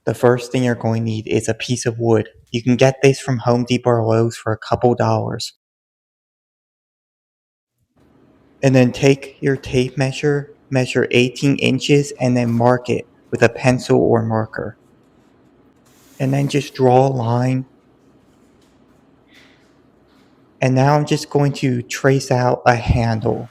The first thing you're going to need is a piece of wood. You can get this from Home Depot or Lowe's for a couple dollars. And then take your tape measure, measure 18 inches, and then mark it with a pencil or marker. And then just draw a line. And now I'm just going to trace out a handle.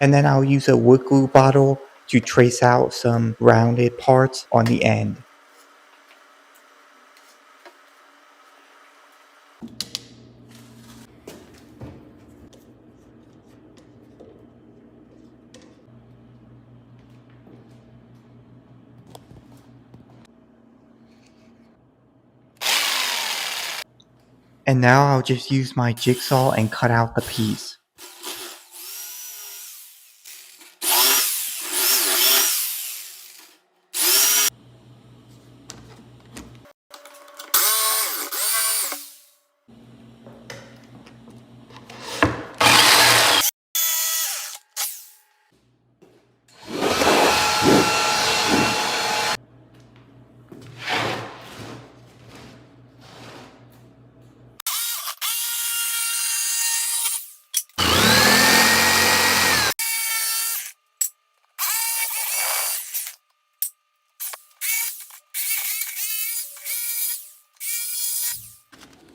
And then I'll use a wood glue bottle to trace out some rounded parts on the end. And now I'll just use my jigsaw and cut out the piece.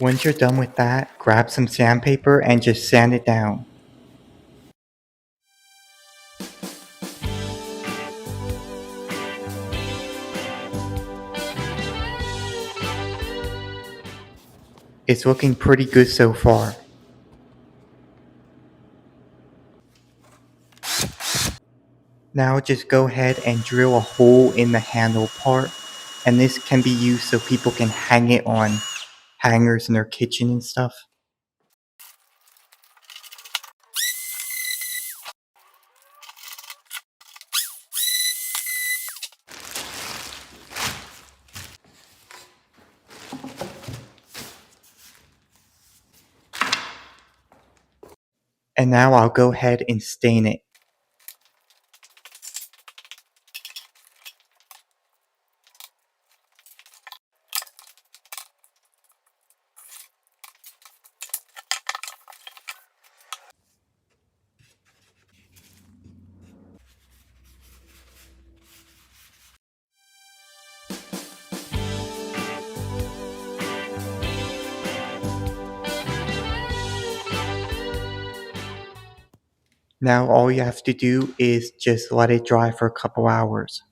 Once you're done with that, grab some sandpaper and just sand it down. It's looking pretty good so far. Now just go ahead and drill a hole in the handle part, and this can be used so people can hang it on hangers in their kitchen and stuff. And now I'll go ahead and stain it. Now all you have to do is just let it dry for a couple hours.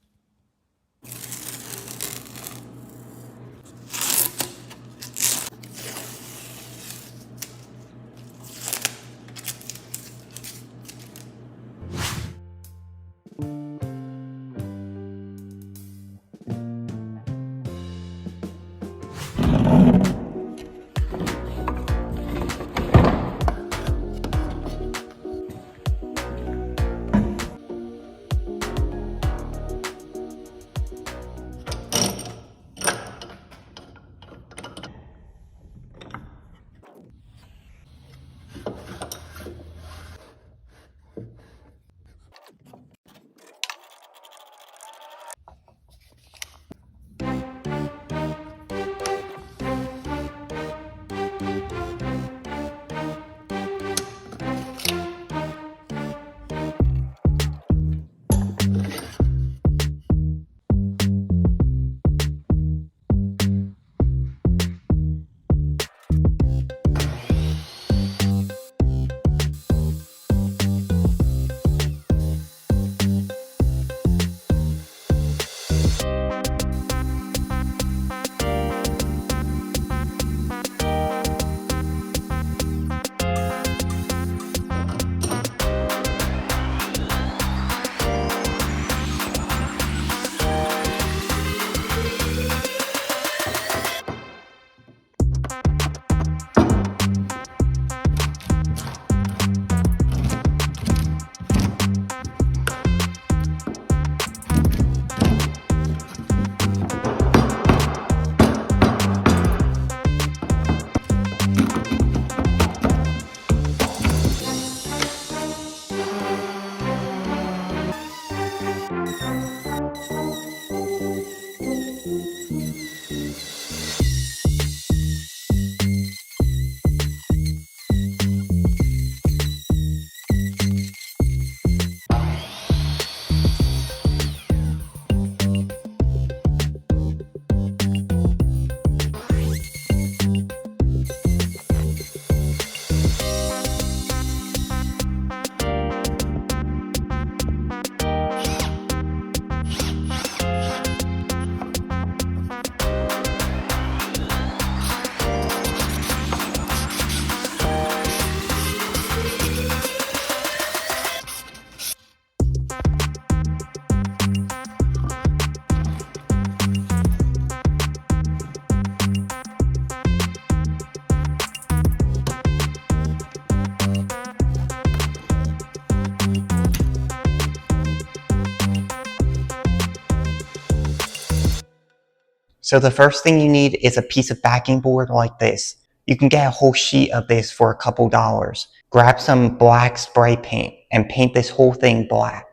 So the first thing you need is a piece of backing board like this. You can get a whole sheet of this for a couple dollars. Grab some black spray paint and paint this whole thing black.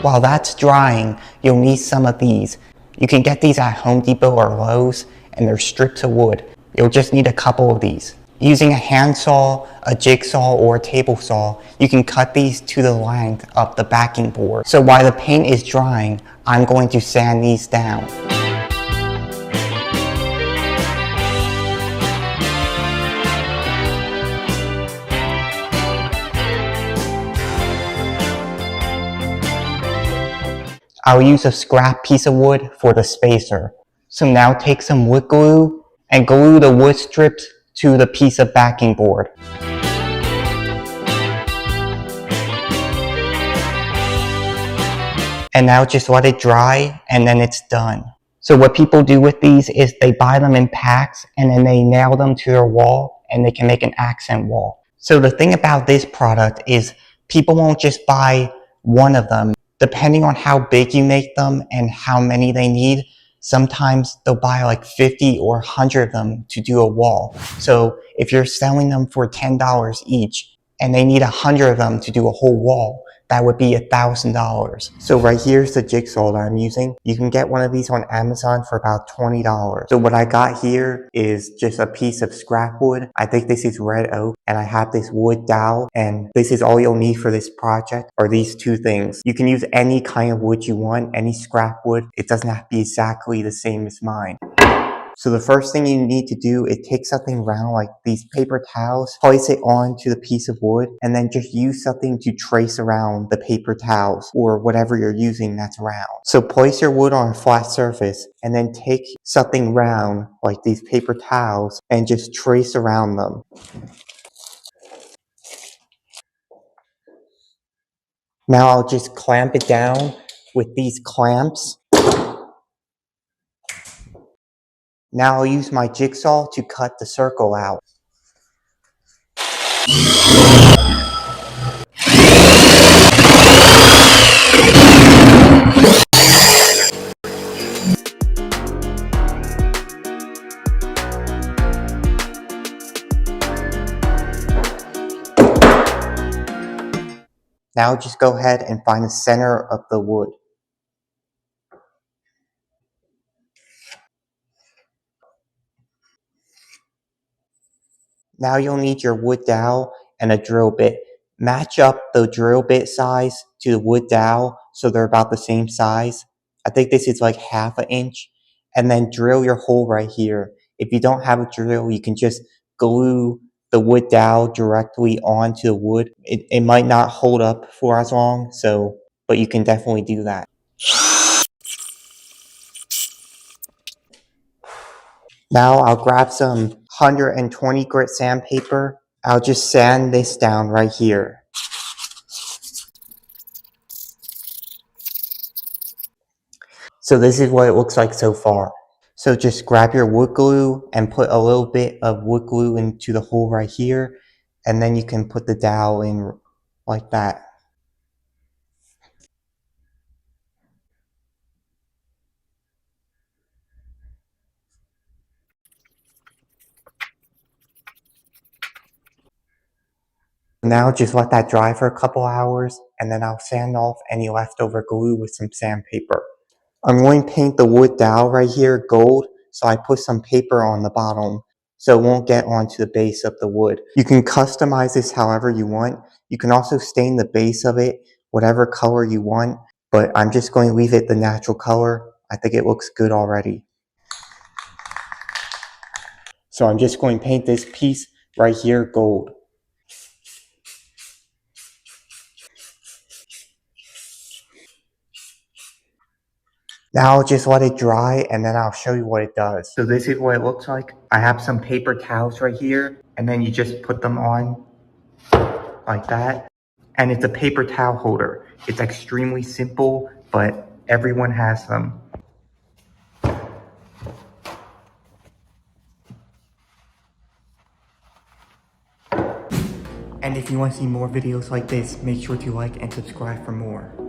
While that's drying, you'll need some of these. You can get these at Home Depot or Lowe's, and they're strips of wood. You'll just need a couple of these. Using a handsaw, a jigsaw, or a table saw, you can cut these to the length of the backing board. So while the paint is drying, I'm going to sand these down. I'll use a scrap piece of wood for the spacer. So now take some wood glue and glue the wood strips to the piece of backing board. And now just let it dry and then it's done. So what people do with these is they buy them in packs and then they nail them to their wall and they can make an accent wall. So the thing about this product is people won't just buy one of them. Depending on how big you make them and how many they need, sometimes they'll buy like 50 or 100 of them to do a wall. So if you're selling them for $10 each and they need 100 of them to do a whole wall, that would be $1,000. So right here's the jigsaw that I'm using. You can get one of these on Amazon for about $20. So what I got here is just a piece of scrap wood. I think this is red oak, and I have this wood dowel, and this is all you'll need for this project, are these two things. You can use any kind of wood you want, any scrap wood. It doesn't have to be exactly the same as mine. So the first thing you need to do is take something round like these paper towels, place it onto the piece of wood, and then just use something to trace around the paper towels or whatever you're using that's round. So place your wood on a flat surface and then take something round like these paper towels and just trace around them. Now I'll just clamp it down with these clamps. Now I'll use my jigsaw to cut the circle out. Now just go ahead and find the center of the wood. Now you'll need your wood dowel and a drill bit. Match up the drill bit size to the wood dowel so they're about the same size. I think this is like 1/2 inch. And then drill your hole right here. If you don't have a drill, you can just glue the wood dowel directly onto the wood. It might not hold up for as long, but you can definitely do that. Now I'll grab some 120 grit sandpaper. I'll just sand this down right here. So this is what it looks like so far. So just grab your wood glue and put a little bit of wood glue into the hole right here, and then you can put the dowel in like that. Now just let that dry for a couple hours, and then I'll sand off any leftover glue with some sandpaper. I'm going to paint the wood dowel right here gold, so I put some paper on the bottom so it won't get onto the base of the wood. You can customize this however you want. You can also stain the base of it whatever color you want, but I'm just going to leave it the natural color. I think it looks good already. So I'm just going to paint this piece right here gold. Now I'll just let it dry and then I'll show you what it does. So this is what it looks like. I have some paper towels right here, and then you just put them on like that. And it's a paper towel holder. It's extremely simple, but everyone has them. And if you want to see more videos like this, make sure to like and subscribe for more.